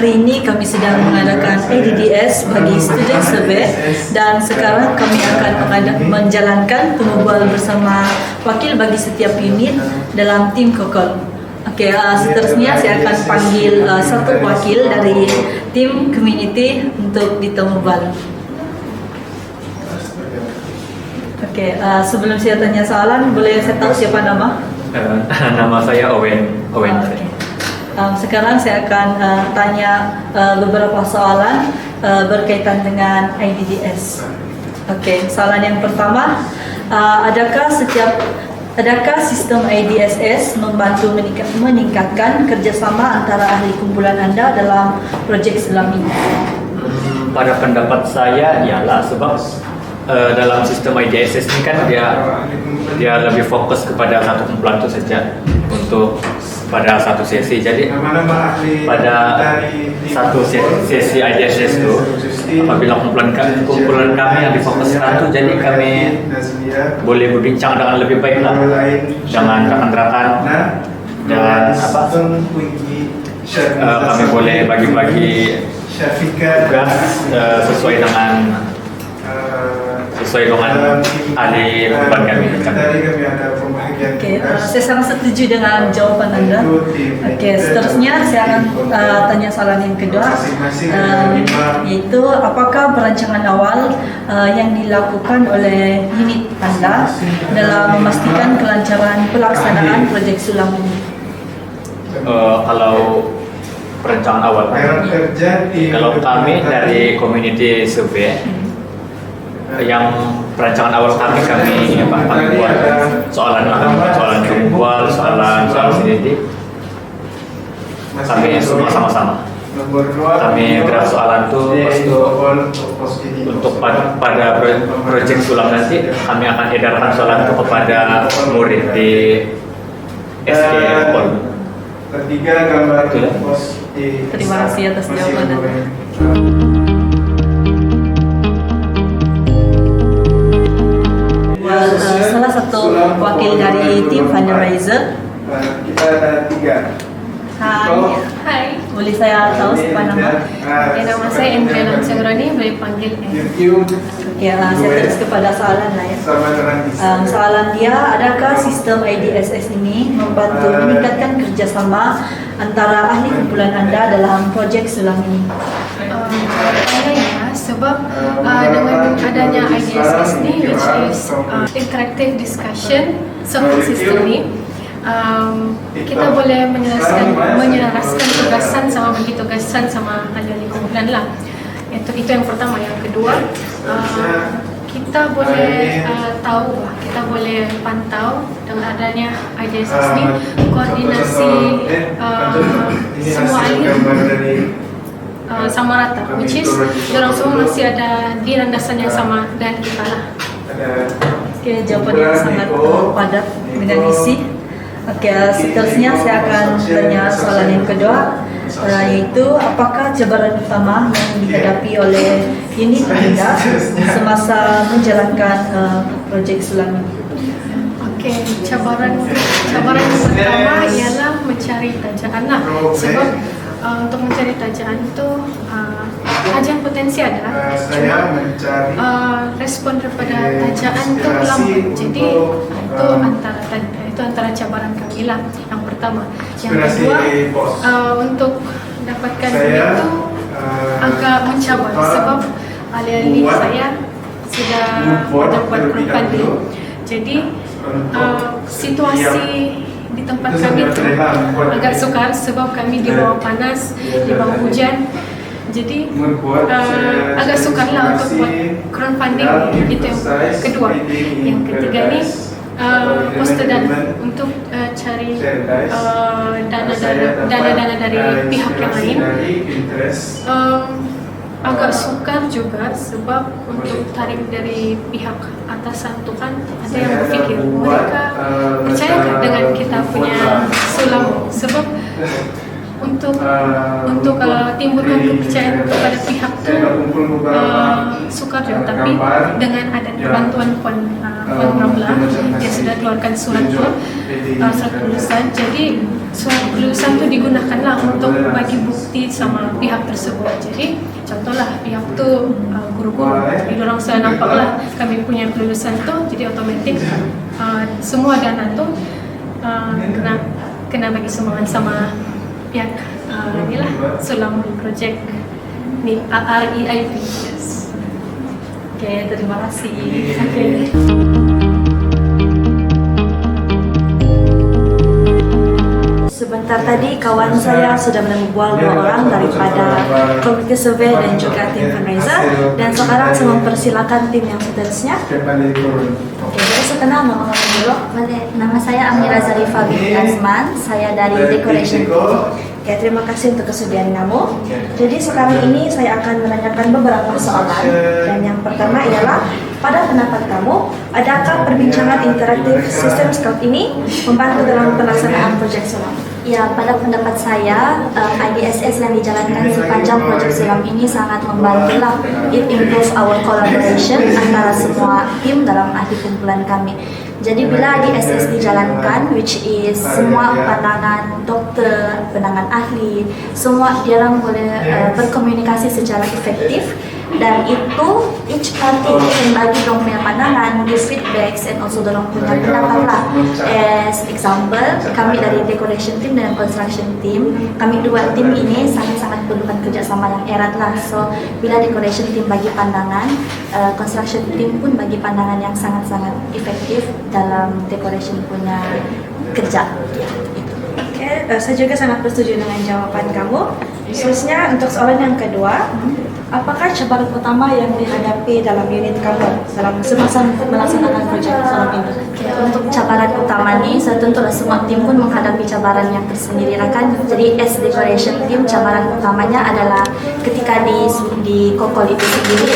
hari ini kami sedang mengadakan ADDS bagi student survey dan sekarang kami akan menjalankan pengobrol bersama wakil bagi setiap unit dalam tim KOKOL. Okey, seterusnya saya akan panggil satu wakil dari tim community untuk ditemubal. Okey, sebelum saya tanya soalan, boleh saya tahu siapa nama? Nama saya Owen. Okay. Sekarang saya akan tanya beberapa soalan berkaitan dengan IDDS. Okey, soalan yang pertama, adakah sistem IDSS membantu meningkatkan kerjasama antara ahli kumpulan anda dalam projek selam ini? Pada pendapat saya, iyalah sebab dalam sistem IDSS ini kan dia lebih fokus kepada satu kumpulan itu saja untuk pada satu sesi. Jadi pada satu sesi IDSS itu apabila kumpulan kami yang difokuskan itu, jadi kami boleh berbincang dengan lebih baik lah dengan rakan-rakan dan kami boleh bagi-bagi tugas sesuai dengan ahli kumpulan kami. Okey, saya sangat setuju dengan jawapan anda. Okey, seterusnya saya akan tanya soalan yang kedua, yaitu apakah perancangan awal yang dilakukan oleh unit anda dalam memastikan kelancaran pelaksanaan projek sulam ini? Kalau perencanaan awal, kalau kami dari community survey, yang perancangan awal kami buat soalan kumpulan, soalan sendiri, kami semua sama-sama. Kami gerak soalan itu untuk pada projek sulam nanti kami akan edarkan soalan itu kepada murid di SK Pol. Terima kasih atas jawaban anda. Salah satu wakil dari tim fundraiser. Kita ada 3. Hai. Boleh saya tahu siapa nama? Nama saya Endrena Sagrani, boleh panggil Okey, saya terus kepada soalan lah ya. Soalan dia, adakah sistem IDSS ini membantu meningkatkan kerjasama antara ahli kumpulan anda dalam projek sulam ini? Ya, sebab dengan adanya IDSS ni, which is interactive discussion support system ni, kita boleh menyelaraskan tugasan sama bagi tugasan sama ahli kumpulan lah. Itu yang pertama. Yang kedua, kita boleh tahu, kita boleh pantau dengan adanya IDSS ni koordinasi semua ahli sama rata, which is orang semua masih ada di landasan yang sama dan kita lah. Okey, jawapan yang sangat padat dengan isi. Okey, seterusnya saya akan tanya soalan yang kedua, yaitu apakah cabaran utama yang dihadapi oleh unit anda semasa menjalankan projek sulam ini? Okey, cabaran pertama ialah mencari tajaan lah. Sebab untuk mencari tajaan itu tajaan potensi ada, cuma respon daripada tajaan itu lambat. Jadi itu antara cabaran kami lah, yang pertama. Yang kedua, untuk dapatkan itu agak mencabar sebab ahli-ahli saya sudah dapat crowdfunding. Jadi situasi di tempat kami itu agak sukar sebab kami di bawah panas, di bawah hujan. Jadi agak sukar lah untuk buat crowdfunding. Itu yang kedua. Yang ketiga ni poster dan untuk cari dana dari pihak yang lain agak sukar juga sebab untuk tarik dari pihak atasan tu kan ada yang berfikir mereka percaya dengan kita punya sulam sebab untuk timbulkan kepercayaan kepada pihak tu sukar je, tapi dengan ada bantuan Puan Ramla, dia sudah keluarkan surat tu, surat kelulusan. Jadi surat kelulusan tu digunakanlah untuk bagi bukti sama pihak tersebut. Jadi contohlah pihak tu guru-guru, jadi orang saya nampaklah kami punya kelulusan tu, jadi otomatik semua dana tu kena bagi sumbangan sama pihak inilah Sulam projek ni REIP. Yes. Oke, terima kasih. Okay. Sebentar tadi kawan saya sudah menemubual 2 orang daripada Community Survey dan juga tim fundraiser, dan sekarang saya mempersilakan tim yang seterusnya. Oke, jadi saya kenal nama kamu dulu. Nama saya Amira Zarifa binti Azman. Saya dari Decoration. Oke, terima kasih untuk kesediaan kamu. Jadi sekarang ini saya akan menanyakan beberapa soalan, dan yang pertama ialah, pada pendapat kamu, adakah perbincangan interaktif sistem Scout ini membantu dalam pelaksanaan proyek Sulam? Ya, pada pendapat saya, IDSS yang dijalankan sepanjang proyek Sulam ini sangat membantulah. It improves our collaboration antara semua tim dalam ahli kumpulan kami. Jadi bila IDSS dijalankan, which is semua pandangan dokter, pandangan ahli, semua diorang boleh berkomunikasi secara efektif, dan itu each party can bagi dorang punya pandangan, give feedbacks, and also dorang punya pendapat lah. As example, kami dari decoration team dan construction team, kami 2 tim ini sangat-sangat perlukan kerjasama yang erat lah. So bila decoration team bagi pandangan, construction team pun bagi pandangan yang sangat-sangat efektif dalam decoration punya kerja. Oke, saya juga sangat bersetuju dengan jawaban kamu. Khususnya untuk soalan yang kedua, apakah cabaran utama yang dihadapi dalam unit kamu dalam semasa melaksanakan proyek Sulam ini? Okay, untuk cabaran utama ni, tentulah semua tim pun menghadapi cabaran yang tersendiri kan. Jadi as decoration team, cabaran utamanya adalah ketika di kokol itu sendiri,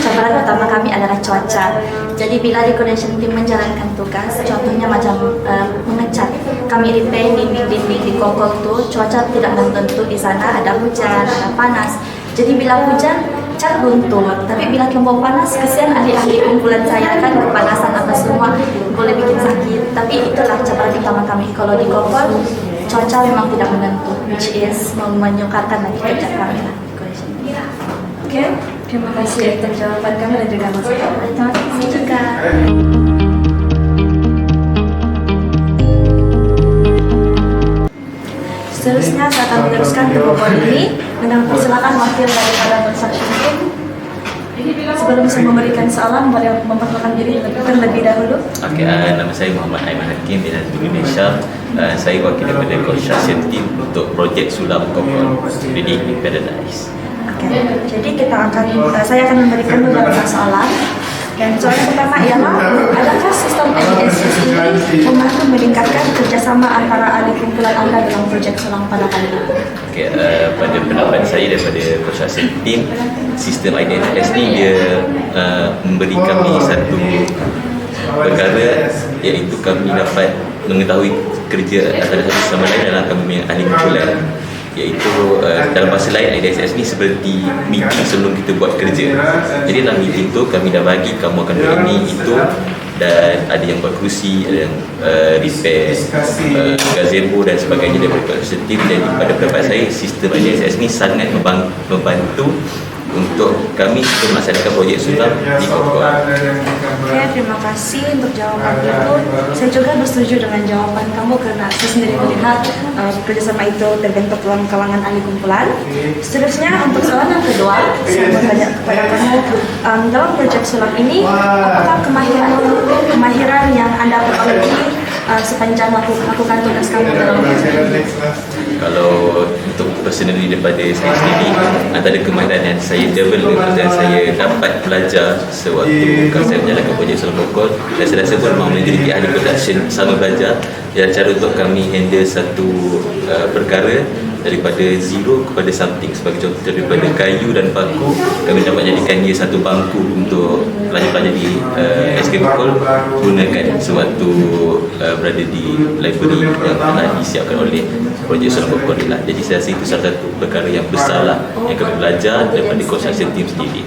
cabaran utama kami adalah cuaca. Jadi bila decoration team menjalankan tugas, contohnya macam mengecat, kami repair dinding-dinding di kokol tu, cuaca tidak menentu, di sana ada hujan, ada panas. Jadi bila hujan, cat luntur. Tapi bila kembang panas, kesian ahli-ahli kumpulan saya kan, kepanasan apa semua boleh bikin sakit. Tapi itulah cabaran utama kami. Kalau di kokol, cuaca memang tidak menentu, which is menyukarkan lagi kerja kami lah. Oke, terima kasih atas jawaban kami dan juga masukan. Terima kasih juga. Seterusnya saya akan meneruskan ke pokok ini dengan persilakan wakil daripada construction team. Sebelum saya memberikan soalan, boleh memperkenalkan diri terlebih dahulu. Okey, nama saya Muhammad Aiman Hakim bin Indonesia. Saya wakil daripada construction team untuk projek Sulam Kokol Ready in Paradise. Oke, jadi saya akan memberikan beberapa soalan. Dan soalan pertama ialah, adakah sistem IDSS ini membantu meningkatkan kerjasama antara ahli kumpulan Anda dalam proyek Sulam pada kali ini? Okay, pada pendapat saya daripada construction team, sistem IDSS ni dia memberi kami satu perkara, iaitu kami dapat mengetahui kerja antara satu sama lain dalam kami punya ahli kumpulan. Iaitu dalam bahasa lain, IDSS ni seperti meeting sebelum kita buat kerja. Jadi dalam meeting tu kami dah bagi kamu akan buat ini, itu, dan ada yang buat kerusi, ada yang repair gazebo dan sebagainya daripada construction team. Jadi pada pendapat saya, sistem IDSS ni sangat membantu untuk kami melaksanakan projek Sulam di Kokol. Oke, terima kasih untuk jawaban itu. Saya juga bersetuju dengan jawaban kamu karena saya sendiri melihat kerjasama itu terbentuk dalam kalangan ahli kumpulan. Seterusnya untuk soalan yang kedua, saya bertanya kepada kamu, dalam proyek Sulam ini, apakah kemahiran yang Anda peroleh sepanjang melakukan tugas kamu dalam proyek ini? Kalau untuk personally daripada saya sendiri, antara kemahiran yang saya develop dan saya dapat belajar sewaktu saya menjalankan projek Sulam protokol, dan saya rasa pun majoriti ahli production sama belajar cara untuk kami handle satu perkara daripada zero kepada something. Sebagai contoh, daripada kayu dan paku kami dapat jadikan dia satu bangku untuk pelajar-pelajar di SK Bukol gunakan sewaktu berada di library yang telah disiapkan oleh projek Sulam Bukol ni lah. Jadi saya rasa itu salah satu perkara yang besar lah yang kami belajar daripada construction team sendiri.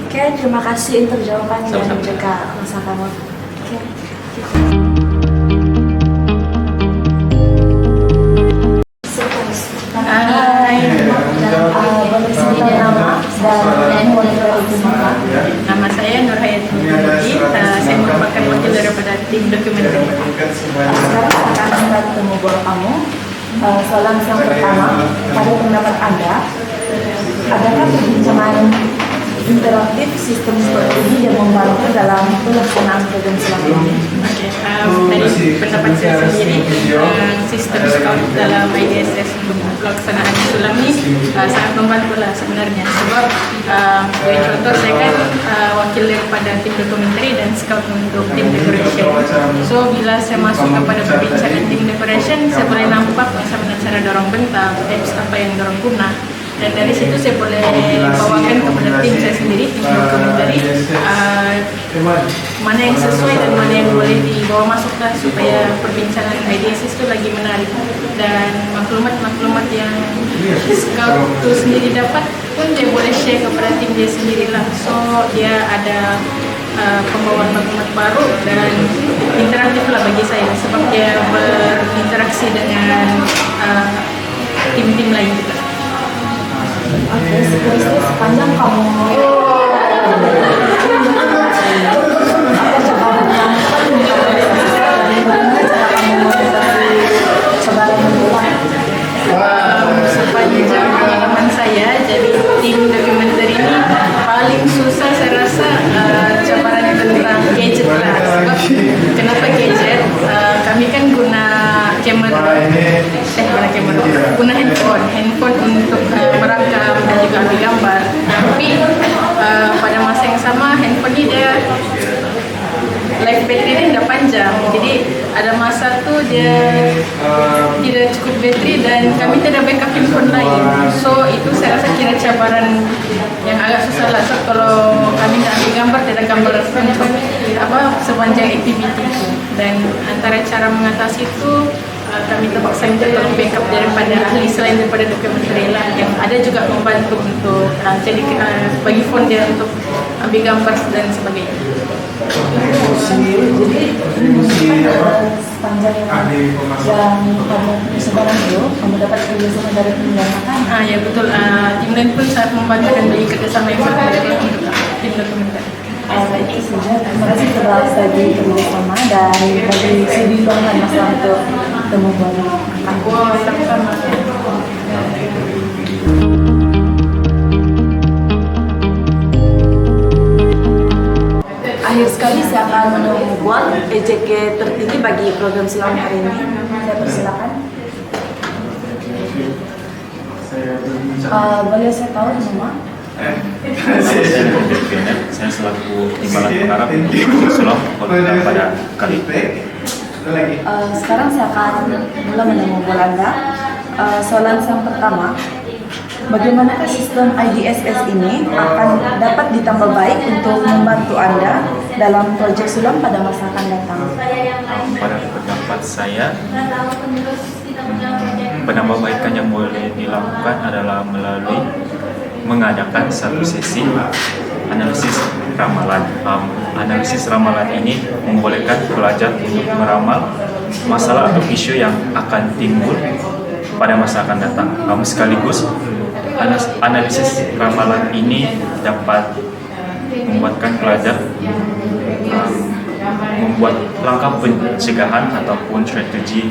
Oke, terima kasih untuk jawabannya dan Sama-sama. juga masa kamu. Oke. Hai. Boleh sebutkan nama dan handphone dari Ibu Maka. Nama saya Nur Hayati Nurhayati. Saya merupakan wakil daripada tim dokumenter. Sekarang akan kita temu buat kamu. Soalan yang pertama, pada pendapat Anda, adakah perbincangan interaktif sistem seperti ini yang membantu dalam pelaksanaan program Sulam ini? Dari pendapat saya sendiri, sistem scout dalam IDSS untuk pelaksanaan Sulam ini sangat membantu lah sebenarnya. Sebab sebagai contoh, saya kan wakil daripada tim documentary dan scout untuk tim decoration. So bila saya masuk kepada perbincangan tim decoration, saya boleh nampak macam mana cara dorong bentang, tips apa yang dorong guna. Dan dari situ saya boleh bawakan kepada tim saya sendiri, tim documentary, mana yang sesuai dan mana yang boleh dibawa masuklah supaya perbincangan IDSS itu lagi menarik. Dan maklumat-maklumat yang scout itu sendiri dapat pun dia boleh share kepada tim dia sendirilah. So dia ada pembawaan maklumat baru dan interaktif lah bagi saya sebab dia berinteraksi dengan tim-tim lain juga. Oke, sepanjang kamu sepanjang pengalaman saya jadi tim dokumenter ini paling susah saya rasa cabarannya tentang gadget lah. Sebab kenapa gadget? Kami kan guna guna handphone untuk merekam dan juga ambil gambar. Tapi pada masa yang sama handphone ini dia life battery dia tidak panjang. Jadi ada masa tu dia tidak cukup bateri dan kami tidak backup handphone lain. So itu saya rasa kira cabaran yang agak susah lah. So kalau kami nak ambil gambar, tidak gambar untuk sepanjang aktiviti itu. Dan antara cara mengatasi itu kami terpaksa minta tolong backup daripada ahli selain daripada dokumenter lah yang ada juga membantu untuk jadi bagi phone dia untuk ambil gambar dan sebagainya. Jadi sepanjang yang kamu sebarang itu, kamu dapat kerjasama dari penyiaran. Ya betul. Tim lain pun sangat membantu dan bagi kerjasama yang sangat baik untuk tim dokumenter. Itu saja. Terima kasih telah tadi kerjasama dan bagi saya diluangkan masalah untuk temu buat Aku sama-sama. Akhir sekali saya akan membuat EJK tertinggi bagi program Sulam hari ini. Saya persilakan. Boleh saya tahu nama? Saya selaku timbalan perkara untuk Sulam pada kali ini. Sekarang saya akan mulai menemui Anda. Soalan yang pertama, bagaimanakah sistem IDSS ini akan dapat ditambah baik untuk membantu Anda dalam proyek Sulam pada masa akan datang? Pada pendapat saya, penambahbaikan yang boleh dilakukan adalah melalui mengadakan satu sesi analisis ramalan. Analisis ramalan ini membolehkan pelajar untuk meramal masalah atau isu yang akan timbul pada masa akan datang. Sekaligus analisis ramalan ini dapat membuatkan pelajar membuat langkah pencegahan ataupun strategi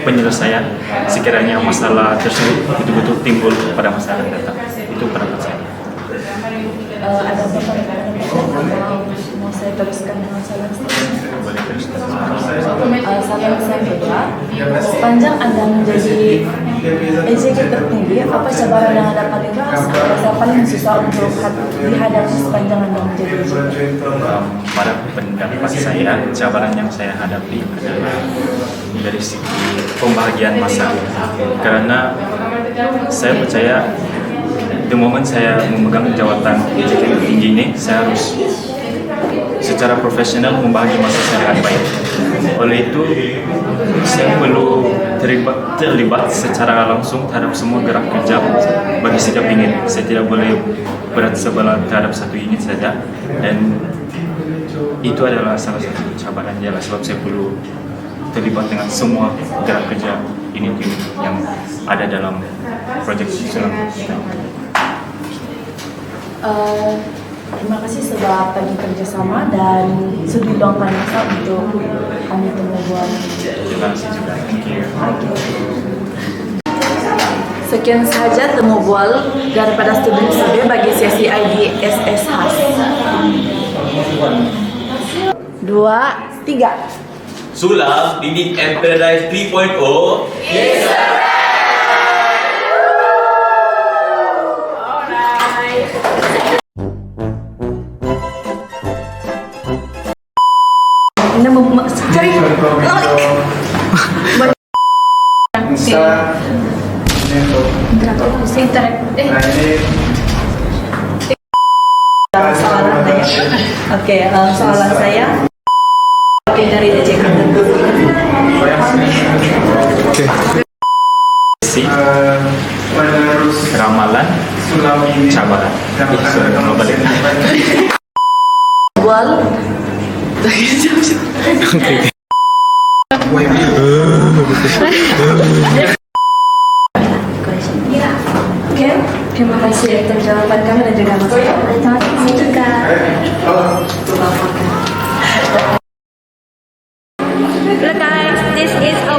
penyelesaian sekiranya masalah tersebut betul-betul timbul pada masa akan datang. Itu pendapat saya. Ada beberapa saya teruskan dengan saran seterusnya. Boleh teruskan. Saran saya kedua, sepanjang Anda menjadi executive tertinggi, apa cabaran yang Anda paling rasa paling susah untuk dihadapi sepanjang Anda menjadi executive? Pada pendapat saya, cabaran yang saya hadapi adalah dari segi pembagian masa. Karena saya percaya the moment saya memegang jawatan executive tinggi ini, saya harus secara profesional membagi masa saya dengan baik. Oleh itu, saya perlu terlibat secara langsung terhadap semua gerak kerja bagi setiap unit. Saya tidak boleh berat sebelah terhadap satu unit saja, dan itu adalah salah satu cabaran ialah sebab saya perlu terlibat dengan semua gerak kerja unit-unit yang ada dalam projek susulan kita. Terima kasih sebab tadi kerjasama dan sudi luangkan masa untuk kami buat. Terima kasih juga. Thank you. Sekian saja temu bual daripada student survey bagi sesi IDSS khas. 2, 3. Sulam, Dinding and Paradise 3.0. Anda cari soalan saya. Oke, soalan saya. Oke, dari Jakarta. Ramalan, cabaran. Sudah kamu balik. Bual. Oke, terima kasih atas jawaban kami dan juga masukan. Terima kasih juga. Hello guys, this is our